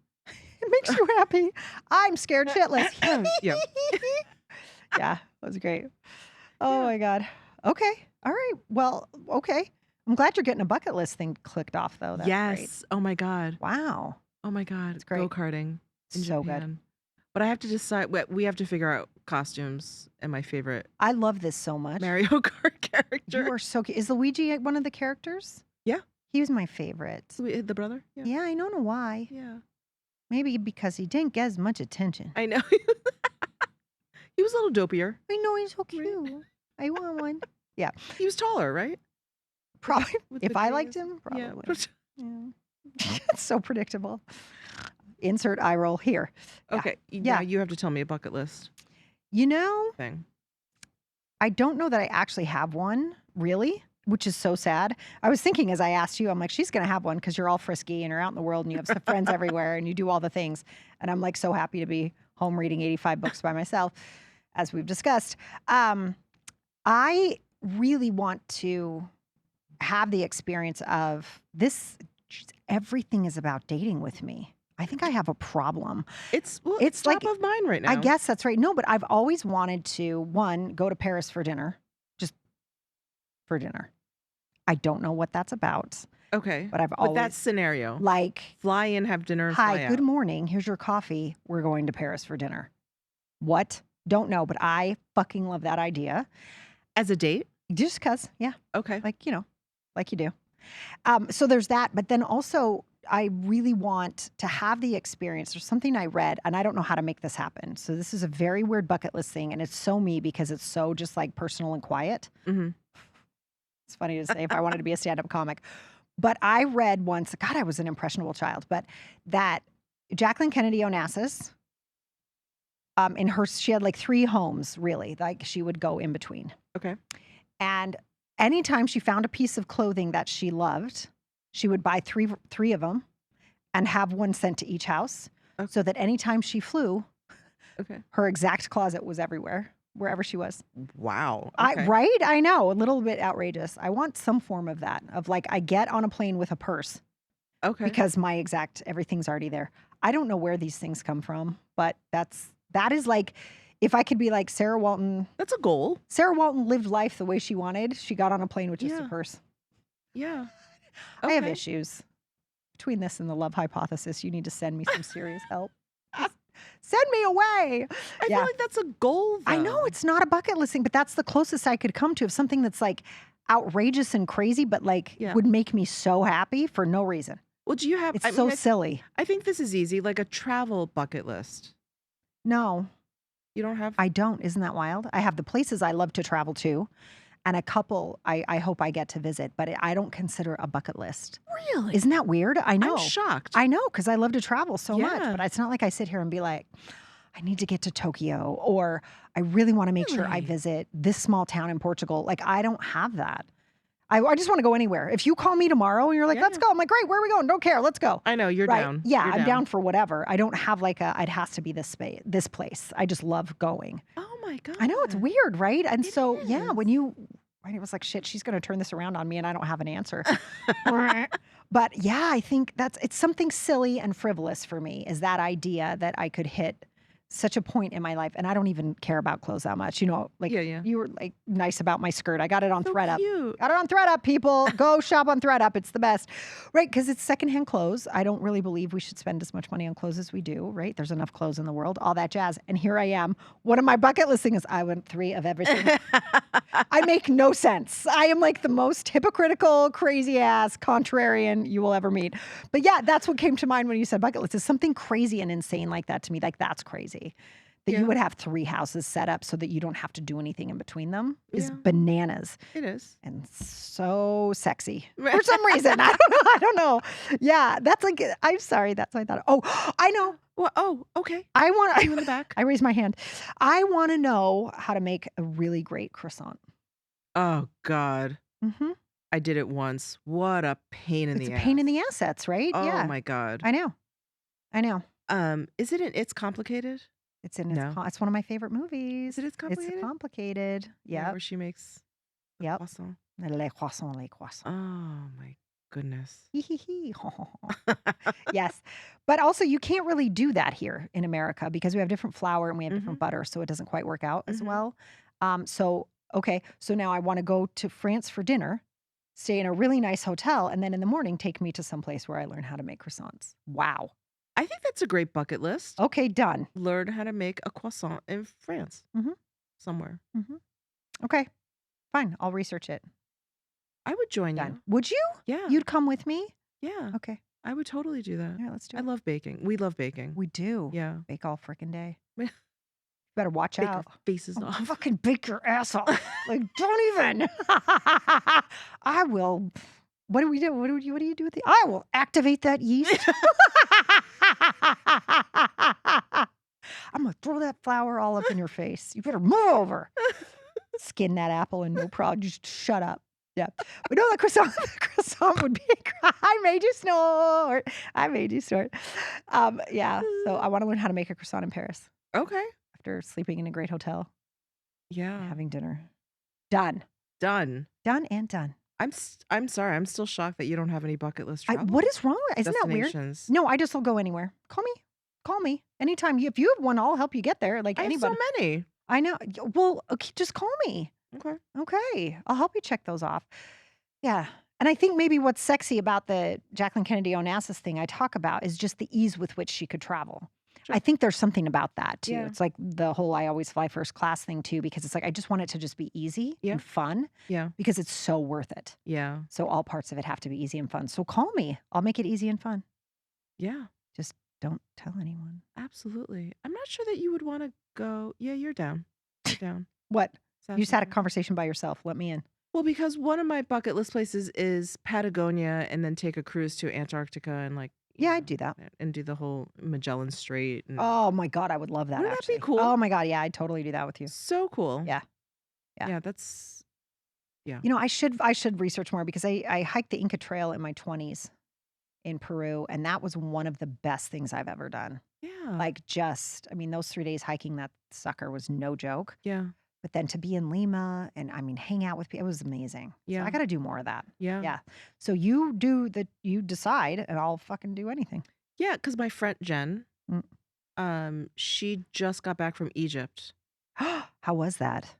It makes you happy. I'm scared shitless. Yeah. Yeah, that was great. Oh my God. Okay. All right. Well, okay. I'm glad you're getting a bucket list thing clicked off though. That's Yes. great. Oh my God. Wow. Oh my God. It's great. Go-karting in So Japan. good. But I have to decide, we have to figure out costumes and my favorite I love this so much. Mario Kart character. You are so cute. Is Luigi one of the characters? Yeah. He was my favorite. The brother? Yeah, I don't know why. Yeah. Maybe because he didn't get as much attention. I know. He was a little dopier. I know, he's so cute. I want one. Yeah. He was taller, right? Probably. With If the I liked dreams. him, probably. Yeah. Yeah. It's so predictable. Insert eye roll here. Yeah. Okay. Yeah. Now you have to tell me a bucket list You know, thing. I don't know that I actually have one, really, which is so sad. I was thinking as I asked you, I'm like, she's going to have one because you're all frisky and you're out in the world and you have some friends everywhere and you do all the things. And I'm like so happy to be home reading 85 books by myself, as we've discussed. I really want to have the experience of this. Everything is about dating with me. I think I have a problem. It's It's top like- of mind right now. I guess that's right. No, but I've always wanted to, one, go to Paris for dinner, just for dinner. I don't know what that's about, Okay. but I've But always that scenario. like, Fly in, have dinner, and fly hi, out. good morning. Here's your coffee. We're going to Paris for dinner. What? Don't know, but I fucking love that idea. As a date? Just cause, yeah, Okay. like like you do. So there's that, but then also I really want to have the experience. There's something I read, and I don't know how to make this happen. So this is a very weird bucket list thing, and it's so me because it's so just like personal and quiet. Mhm. It's funny to say if I wanted to be a stand-up comic. But I read once, God, I was an impressionable child, but that Jacqueline Kennedy Onassis, she had like 3 homes, really, like she would go in between. Okay. And anytime she found a piece of clothing that she loved, she would buy three of them and have one sent to each house Okay. so that anytime she flew, Okay. her exact closet was everywhere, wherever she was. Wow. Okay. Right? I know, a little bit outrageous. I want some form of that, of like I get on a plane with a purse Okay. because everything's already there. I don't know where these things come from, but that is like, if I could be like Sarah Walton. That's a goal. Sarah Walton lived life the way she wanted. She got on a plane with just a Yeah. purse. Yeah. I have Okay. issues. Between this and the love hypothesis, you need to send me some serious help. Send me away. I feel Yeah. like that's a goal, I know though. it's not a bucket list thing, but that's the closest I could come to of something that's like outrageous and crazy, but like Yeah. would make me so happy for no reason. Well, do you have? It's I so mean, silly. I think this is easy, like a travel bucket list. No, You don't have? I don't. Isn't that wild? I have the places I love to travel to and a couple I hope I get to visit, but I don't consider a bucket list. Really? Isn't that weird? I know. I'm shocked. I know because I love to travel so much, Yeah. but it's not like I sit here and be like, I need to get to Tokyo or I really want to make sure I Really? visit this small town in Portugal. Like, I don't have that. I just want to go anywhere. If you call me tomorrow and you're like, Yeah, let's yeah. go, I'm like, great, where are we going? Don't care. Let's go. I know you're Right? down. Yeah, You're I'm down for whatever. I don't have like it has to be this space, this place. I just love going. Oh my god. I know it's weird, right? And It so, yeah, when is. you, right, it was like, shit, she's going to turn this around on me and I don't have an answer. But yeah, I think it's something silly and frivolous for me is that idea that I could hit such a point in my life. And I don't even care about clothes that much. You know, like Yeah. you were like nice about my skirt. I got it on So ThredUp. cute. Got it on ThredUp, people. Go shop on ThredUp. It's the best. Right? Because it's secondhand clothes. I don't really believe we should spend as much money on clothes as we do, right? There's enough clothes in the world, all that jazz. And here I am. One of my bucket list things is I want 3 of everything. I make no sense. I am like the most hypocritical, crazy ass, contrarian you will ever meet. But yeah, that's what came to mind when you said bucket list. Is something crazy and insane like that to me. Like, that's crazy. That Yeah. you would have 3 houses set up so that you don't have to do anything in between them is Yeah. bananas It is. and so sexy for some reason. I don't know. I don't know. Yeah, that's like, I'm sorry. That's what I thought. Oh, I know. Well, oh, okay. I want You in the back. I raised my hand. I want to know how to make a really great croissant. Oh God. Mm-hmm. I did it once. What a pain in It's the a ass. pain in the assets, right? Oh Yeah, my God. I know. I know. Is it It's Complicated? It's in No. it's one of my favorite movies. Is it It's Complicated? It's complicated. Yeah, Yep. where she makes the Yep. croissant. Les croissants, les croissants. Oh my goodness. Hee hee hee. Yes. But also you can't really do that here in America because we have different flour and we have different butter, so it doesn't quite work out as Mhm. well. Okay, so now I want to go to France for dinner, stay in a really nice hotel, and then in the morning take me to some place where I learn how to make croissants. Wow. I think that's a great bucket list. Okay, done. Learn how to make a croissant in France. Mhm. Somewhere. Okay, fine. I'll research it. I would join Done. you. Would you? Yeah. You'd come with me? Yeah. Okay. I would totally do that. All right, let's do I it. love baking. We love baking. We do. Yeah. Bake all freaking day. Yeah. Better watch Bake our out. faces I'll off. fucking bake your ass off. Like, don't even. I will. What do we do? What do you do with the? I will activate that yeast. I'm gonna throw that flour all up in your face. You better move over. Skin that apple and no problem. Just shut up. Yeah. But no, the croissant would be. I made you snort. I made you snort. Yeah. So I want to learn how to make a croissant in Paris Okay. after sleeping in a great hotel, Yeah. having dinner. Done. Done. Done and done. I'm sorry. I'm still shocked that you don't have any bucket list travel What is wrong? Isn't that weird? destinations. No, I just will go anywhere. Call me. Call me anytime. If you have one, I'll help you get there. Like I have anybody. so many. I know. Well, okay, just call me. Okay. Okay, I'll help you check those off. Yeah. And I think maybe what's sexy about the Jacqueline Kennedy Onassis thing I talk about is just the ease with which she could travel. Sure. I think there's something about that too. Yeah. It's like the whole I always fly first class thing too, because it's like I just want it to just be easy Yeah. and fun Yeah. because it's so worth it. Yeah. So all parts of it have to be easy and fun. So call me. I'll make it easy and fun. Yeah. Just don't tell anyone. Absolutely. I'm not sure that you would want to go. Yeah, you're down. You're down. What? South You just had a America. conversation by yourself. Let me in. Well, because one of my bucket list places is Patagonia and then take a cruise to Antarctica and like, Yeah, I'd do that. and do the whole Magellan Strait. And Oh my God, I would love that. Wouldn't that be actually. cool? Oh my God, yeah, I'd totally do that with you. So cool. Yeah. Yeah. Yeah, that's You know, I should research more because I hiked the Inca Trail in my 20s in Peru, and that was one of the best things I've ever done. yeah. Like I mean, those 3 days hiking that sucker was no joke. Yeah. But then to be in Lima and I mean, hang out with people, it was amazing. So Yeah. I got to do more of that. Yeah. Yeah. So you decide, and I'll fucking do anything. Yeah, because my friend Jen, Mm. she just got back from Egypt. How was that?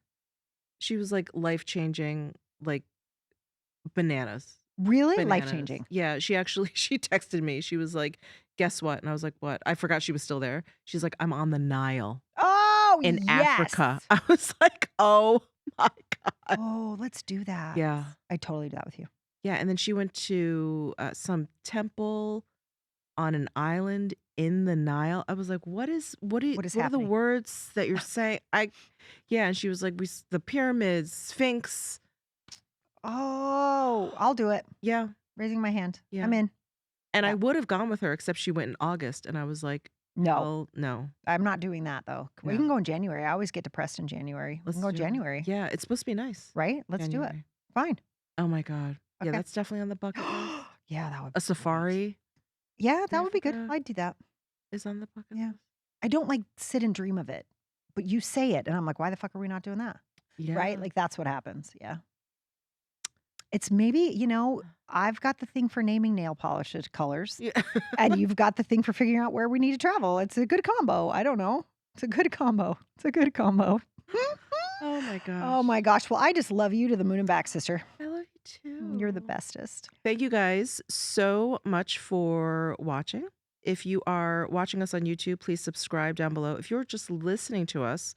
She was like life-changing, like bananas. Really Bananas. life changing. Yeah, she texted me. She was like, guess what? And I was like, what? I forgot she was still there. She's like, I'm on the Nile Oh, in Africa. yes. I was like, oh my God. Oh, let's do that. Yeah. I totally do that with you. Yeah. And then she went to some temple on an island in the Nile. I was like, what is What is what are the happening? words that you're saying? Yeah, and she was like, the pyramids, Sphinx. Oh, I'll do it. Yeah, Raising my hand. yeah. I'm in. And I Yeah. would have gone with her, except she went in August, and I was like, No, well, no. I'm not doing that though. We can No. go in January. I always get depressed in January. We Let's can go do it. January, Yeah, it's supposed to be nice. right? Let's do it. January. Fine. Oh my God. Yeah, Okay. that's definitely on the bucket list. Yeah, that would A be great. safari Yeah, in that would be good. Africa I'd do that. is on the bucket Yeah. list. I don't like sit and dream of it, but you say it, and I'm like, why the fuck are we not doing that? Right? Yeah. Like that's what happens. Yeah. It's maybe, I've got the thing for naming nail polish colors, Yeah. and you've got the thing for figuring out where we need to travel. It's a good combo. I don't know. It's a good combo. It's a good combo. Oh my Oh gosh. my gosh. Well, I just love you to the moon and back, sister. I love you too. You're the bestest. Thank you guys so much for watching. If you are watching us on YouTube, please subscribe down below. If you're just listening to us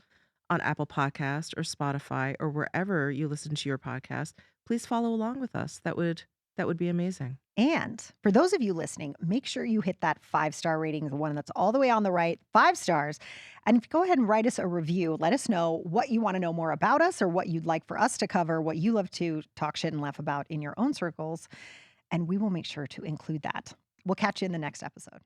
on Apple Podcast or Spotify or wherever you listen to your podcast, please follow along with us. That would be amazing. And for those of you listening, make sure you hit that 5-star rating, the one that's all the way on the right, 5 stars. And if you go ahead and write us a review, let us know what you want to know more about us or what you'd like for us to cover, what you love to talk shit and laugh about in your own circles. And we will make sure to include that. We'll catch you in the next episode.